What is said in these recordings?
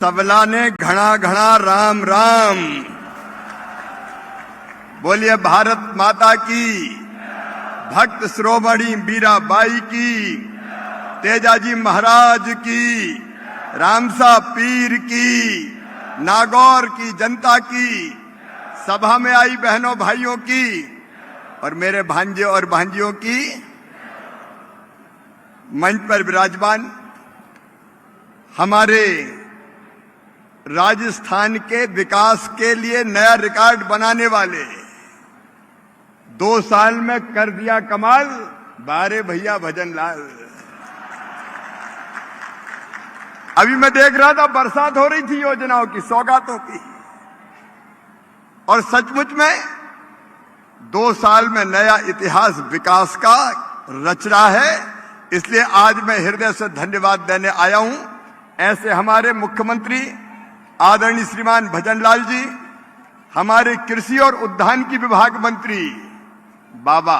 सबला ने घना घना राम राम। बोलिए भारत माता की, भक्त शिरोमणि मीराबाई की, तेजाजी महाराज की, रामसा पीर की, नागौर की जनता की, सभा में आई बहनों भाइयों की और मेरे भांजे और भांजियों की, मंच पर विराजमान हमारे राजस्थान के विकास के लिए नया रिकॉर्ड बनाने वाले, 2 साल में कर दिया कमाल बारे भैया भजन लाल। अभी मैं देख रहा था, बरसात हो रही थी योजनाओं की, सौगातों की, और सचमुच में 2 साल में नया इतिहास विकास का रच रहा है। इसलिए आज मैं हृदय से धन्यवाद देने आया हूं ऐसे हमारे मुख्यमंत्री आदरणीय श्रीमान भजन लाल जी, हमारे कृषि और उद्यान की विभाग मंत्री बाबा,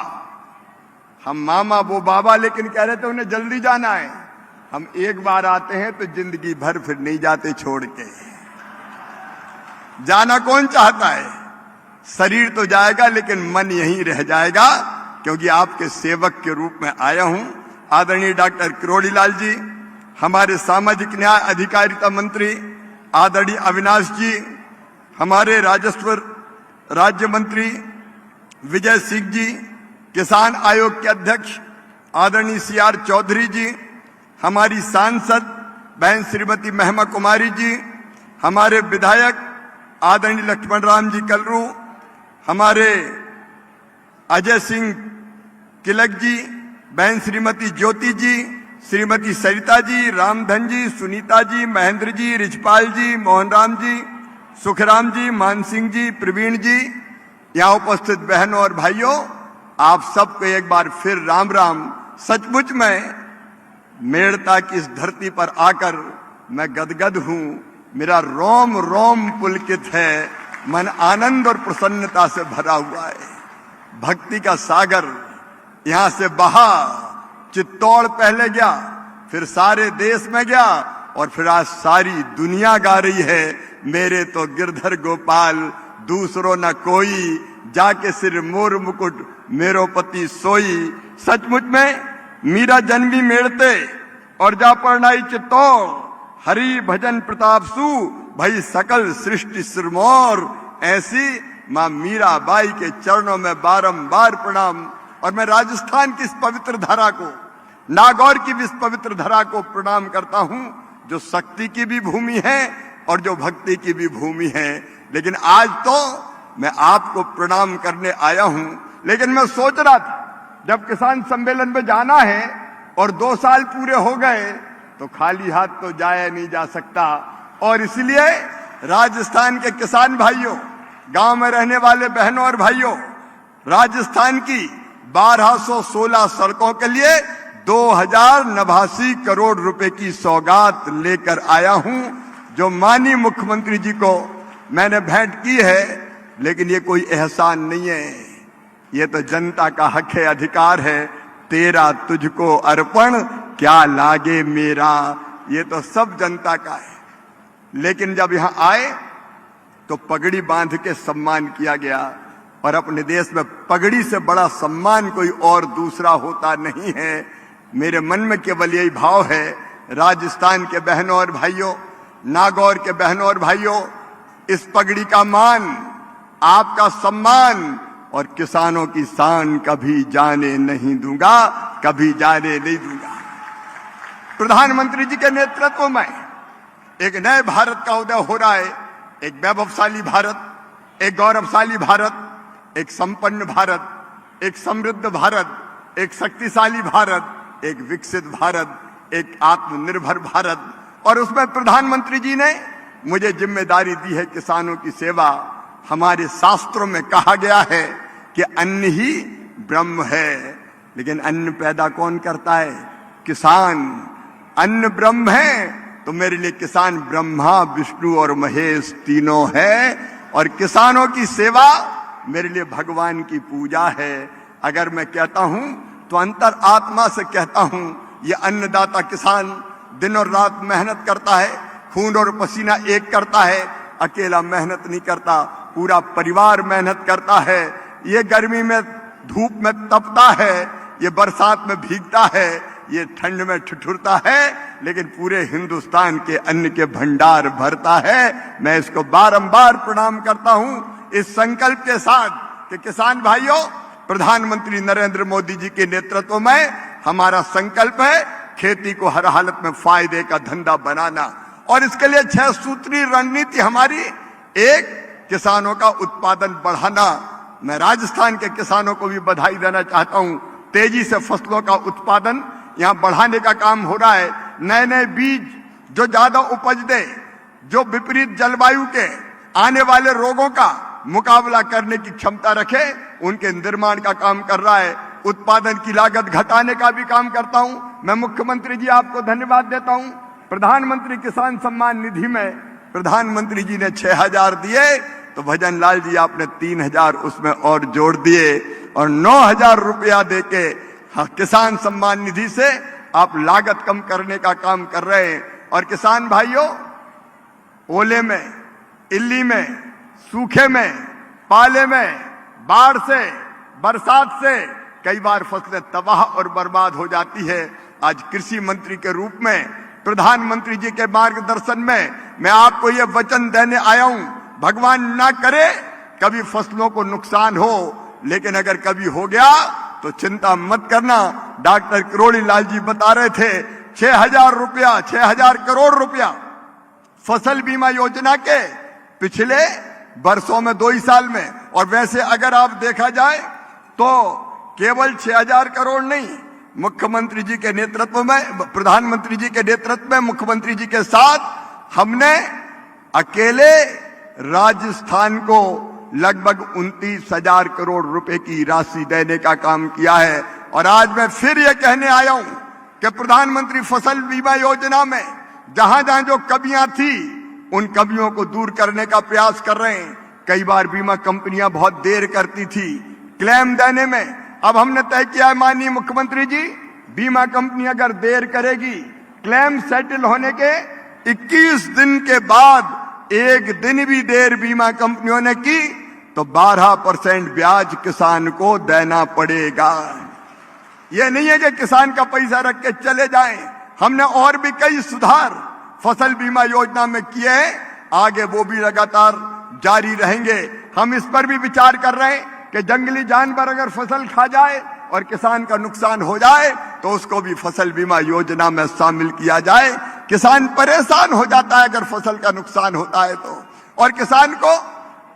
हम मामा वो बाबा, लेकिन कह रहे थे उन्हें जल्दी जाना है। हम एक बार आते हैं तो जिंदगी भर फिर नहीं जाते छोड़ के। जाना कौन चाहता है? शरीर तो जाएगा लेकिन मन यहीं रह जाएगा, क्योंकि आपके सेवक के रूप में आया हूं। आदरणीय डॉक्टर किरोड़ी लाल जी, हमारे सामाजिक न्याय अधिकारिता मंत्री आदरणीय अविनाश जी, हमारे राजस्व राज्य मंत्री विजय सिंह जी, किसान आयोग के अध्यक्ष आदरणीय CR चौधरी जी, हमारी सांसद बहन श्रीमती महिमा कुमारी जी, हमारे विधायक आदरणीय लक्ष्मण राम जी कलरू, हमारे अजय सिंह किलक जी, बहन श्रीमती ज्योति जी, श्रीमती सरिता जी, रामधन जी, सुनीता जी, महेंद्र जी, रिजपाल जी, मोहन राम जी, सुखराम जी, मान सिंह जी, प्रवीण जी, यहाँ उपस्थित बहनों और भाइयों, आप सबको एक बार फिर राम राम। सचमुच में मेड़ता की इस धरती पर आकर मैं गदगद हूं, मेरा रोम रोम पुलकित है, मन आनंद और प्रसन्नता से भरा हुआ है। भक्ति का सागर यहां से बहा, चित्तौड़ पहले गया, फिर सारे देश में गया, और फिर आज सारी दुनिया गा रही है, मेरे तो गिरधर गोपाल दूसरो न कोई, जाके सिर मोर मुकुट मेरो पति सोई। सचमुच में मीरा जन्मी मेड़ते और जा परनाई चित्तौड़, हरि भजन प्रताप सु भई सकल सृष्टि सिरमौर। ऐसी मां मीराबाई के चरणों में बारंबार प्रणाम। और मैं राजस्थान की इस पवित्र धरा को, नागौर की भी इस पवित्र धरा को प्रणाम करता हूं, जो शक्ति की भी भूमि है और जो भक्ति की भी भूमि है। लेकिन आज तो मैं आपको प्रणाम करने आया हूं। लेकिन मैं सोच रहा था, जब किसान सम्मेलन में जाना है और 2 साल पूरे हो गए, तो खाली हाथ तो जाया नहीं जा सकता। और इसलिए राजस्थान के किसान भाइयों, गांव में रहने वाले बहनों और भाइयों, राजस्थान की 1216 सड़कों के लिए 2089 करोड़ रुपए की सौगात लेकर आया हूं, जो माननीय मुख्यमंत्री जी को मैंने भेंट की है। लेकिन ये कोई एहसान नहीं है, ये तो जनता का हक है, अधिकार है। तेरा तुझको अर्पण क्या लागे मेरा, ये तो सब जनता का है। लेकिन जब यहां आए तो पगड़ी बांध के सम्मान किया गया, और अपने देश में पगड़ी से बड़ा सम्मान कोई और दूसरा होता नहीं है। मेरे मन में केवल यही भाव है, राजस्थान के बहनों और भाइयों, नागौर के बहनों और भाइयों, इस पगड़ी का मान, आपका सम्मान और किसानों की शान कभी जाने नहीं दूंगा, कभी जाने नहीं दूंगा। प्रधानमंत्री जी के नेतृत्व में एक नए भारत का उदय हो रहा है, एक वैभवशाली भारत, एक गौरवशाली भारत, एक संपन्न भारत, एक समृद्ध भारत, एक शक्तिशाली भारत, एक विकसित भारत, एक आत्मनिर्भर भारत। और उसमें प्रधानमंत्री जी ने मुझे जिम्मेदारी दी है किसानों की सेवा। हमारे शास्त्रों में कहा गया है कि अन्न ही ब्रह्म है, लेकिन अन्न पैदा कौन करता है? किसान। अन्न ब्रह्म है तो मेरे लिए किसान ब्रह्मा विष्णु और महेश तीनों है, और किसानों की सेवा मेरे लिए भगवान की पूजा है। अगर मैं कहता हूं तो अंतर आत्मा से कहता हूं, ये अन्नदाता किसान दिन और रात मेहनत करता है, खून और पसीना एक करता है, अकेला मेहनत नहीं करता, पूरा परिवार मेहनत करता है। ये गर्मी में धूप में तपता है, ये बरसात में भीगता है, ये ठंड में ठिठुरता है, लेकिन पूरे हिंदुस्तान के अन्न के भंडार भरता है। मैं इसको बारंबार प्रणाम करता हूं इस संकल्प के साथ कि किसान भाइयों, प्रधानमंत्री नरेंद्र मोदी जी के नेतृत्व में हमारा संकल्प है खेती को हर हालत में फायदे का धंधा बनाना, और इसके लिए 6 सूत्री रणनीति हमारी। एक, किसानों का उत्पादन बढ़ाना। मैं राजस्थान के किसानों को भी बधाई देना चाहता हूं, तेजी से फसलों का उत्पादन यहां बढ़ाने का काम हो रहा है। नए नए बीज जो ज्यादा उपज दे, जो विपरीत जलवायु के आने वाले रोगों का मुकाबला करने की क्षमता रखे, उनके निर्माण का काम कर रहा है। उत्पादन की लागत घटाने का भी काम करता हूं। मैं मुख्यमंत्री जी आपको धन्यवाद देता हूं। प्रधानमंत्री किसान सम्मान निधि में प्रधानमंत्री जी ने 6,000 दिए, तो भजन लाल जी आपने 3,000 उसमें और जोड़ दिए, और 9,000 रुपया देके किसान सम्मान निधि से आप लागत कम करने का काम कर रहे हैं। और किसान भाइयों, ओले में, इल्ली में, सूखे में, पाले में, बाढ़ से, बरसात से कई बार फसलें तबाह और बर्बाद हो जाती है। आज कृषि मंत्री के रूप में प्रधानमंत्री जी के मार्गदर्शन में मैं आपको ये वचन देने आया हूं, भगवान ना करे कभी फसलों को नुकसान हो, लेकिन अगर कभी हो गया तो चिंता मत करना। डॉक्टर किरोड़ी लाल जी बता रहे थे 6,000 रुपया, 6,000 करोड़ रुपया फसल बीमा योजना के पिछले वर्षों में 2 ही साल में, और वैसे अगर आप देखा जाए तो केवल 6,000 करोड़ नहीं, मुख्यमंत्री जी के नेतृत्व में, प्रधानमंत्री जी के नेतृत्व में, मुख्यमंत्री जी के साथ हमने अकेले राजस्थान को लगभग 29,000 करोड़ रुपए की राशि देने का काम किया है। और आज मैं फिर ये कहने आया हूं कि प्रधानमंत्री फसल बीमा योजना में जहां जहां जो कमियां थी, उन कमियों को दूर करने का प्रयास कर रहे हैं। कई बार बीमा कंपनियां बहुत देर करती थी क्लेम देने में। अब हमने तय किया है माननीय मुख्यमंत्री जी, बीमा कंपनी अगर देर करेगी क्लेम सेटल होने के 21 दिन के बाद, 1 दिन भी देर बीमा कंपनियों ने की तो 12% ब्याज किसान को देना पड़ेगा। यह नहीं है कि किसान का पैसा रख के चले जाएं। हमने और भी कई सुधार फसल बीमा योजना में किए हैं, आगे वो भी लगातार जारी रहेंगे। हम इस पर भी विचार कर रहे हैं कि जंगली जानवर अगर फसल खा जाए और किसान का नुकसान हो जाए तो उसको भी फसल बीमा योजना में शामिल किया जाए। किसान परेशान हो जाता है अगर फसल का नुकसान होता है तो, और किसान को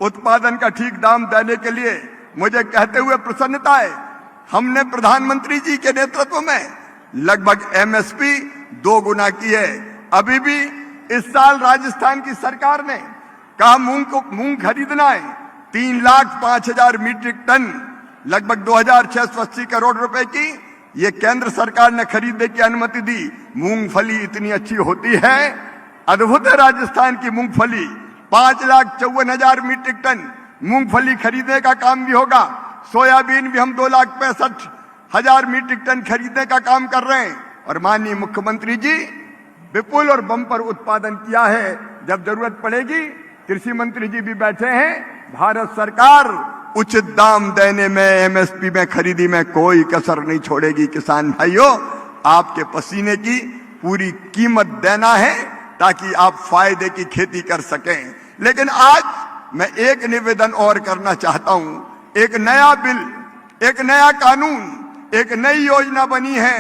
उत्पादन का ठीक दाम देने के लिए मुझे कहते हुए प्रसन्नता है, हमने प्रधानमंत्री जी के नेतृत्व में लगभग एमएसपी 2 गुना की है। अभी भी इस साल राजस्थान की सरकार ने कहा मूंग खरीदना है 3,05,000 मीट्रिक टन, लगभग 2,680 करोड़ रुपए की ये केंद्र सरकार ने खरीदने की अनुमति दी। मूंगफली इतनी अच्छी होती है, अद्भुत है राजस्थान की मूंगफली। 5,54,000 मीट्रिक टन मूंगफली खरीदने का काम भी होगा। सोयाबीन भी हम 2,65,000 मीट्रिक टन खरीदने का काम कर रहे हैं। और माननीय मुख्यमंत्री जी विपुल और बम्पर उत्पादन किया है। जब जरूरत पड़ेगी, कृषि मंत्री जी भी बैठे हैं, भारत सरकार उचित दाम देने में, एमएसपी में, खरीदी में कोई कसर नहीं छोड़ेगी। किसान भाइयों, आपके पसीने की पूरी कीमत देना है ताकि आप फायदे की खेती कर सकें। लेकिन आज मैं एक निवेदन और करना चाहता हूं। एक नया बिल, एक नया कानून, एक नई योजना बनी है,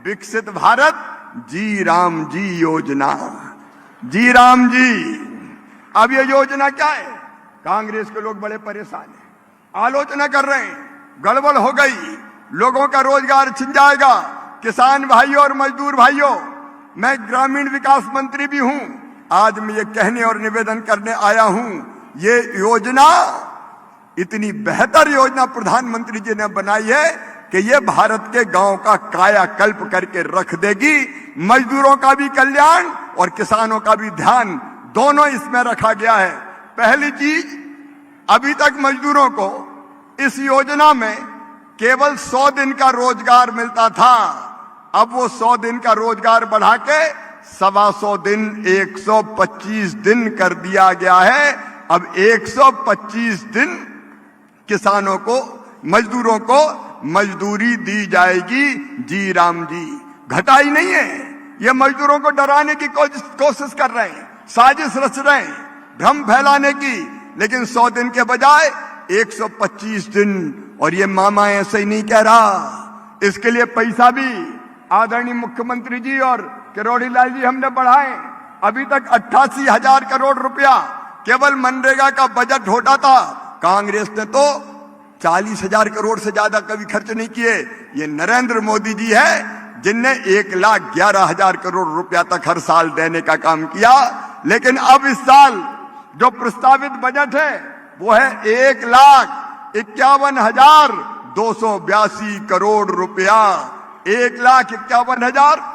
विकसित भारत जी राम जी योजना। जी राम जी, अब ये योजना क्या है? कांग्रेस के लोग बड़े परेशान हैं, आलोचना कर रहे हैं, गड़बड़ हो गई, लोगों का रोजगार छिन जाएगा। किसान भाइयों और मजदूर भाइयों, मैं ग्रामीण विकास मंत्री भी हूं। आज मैं ये कहने और निवेदन करने आया हूं, ये योजना इतनी बेहतर योजना प्रधानमंत्री जी ने बनाई है कि ये भारत के गांव का कायाकल्प करके रख देगी। मजदूरों का भी कल्याण और किसानों का भी ध्यान, दोनों इसमें रखा गया है। पहली चीज, अभी तक मजदूरों को इस योजना में केवल 100 दिन का रोजगार मिलता था। अब वो 100 दिन का रोजगार बढ़ा के 125 दिन 125 दिन कर दिया गया है। अब 125 दिन किसानों को, मजदूरों को मजदूरी दी जाएगी। जी राम जी, घटाई नहीं है। ये मजदूरों को डराने की कोशिश कर रहे हैं, साजिश रच रहे हैं, भ्रम फैलाने की। लेकिन 100 दिन के बजाय 125 दिन। और ये मामा ऐसे ही नहीं कह रहा, इसके लिए पैसा भी आदरणीय मुख्यमंत्री जी और किरोड़ी लाल जी हमने बढ़ाए। अभी तक 88,000 करोड़ रुपया केवल मनरेगा का बजट होता था। कांग्रेस ने तो 40,000 करोड़ से ज्यादा कभी खर्च नहीं किए। ये नरेंद्र मोदी जी है जिनने 1,11,000 करोड़ रुपया तक हर साल देने का काम किया। लेकिन अब इस साल जो प्रस्तावित बजट है वो है 1,51,282 करोड़ रुपया। 1,51,000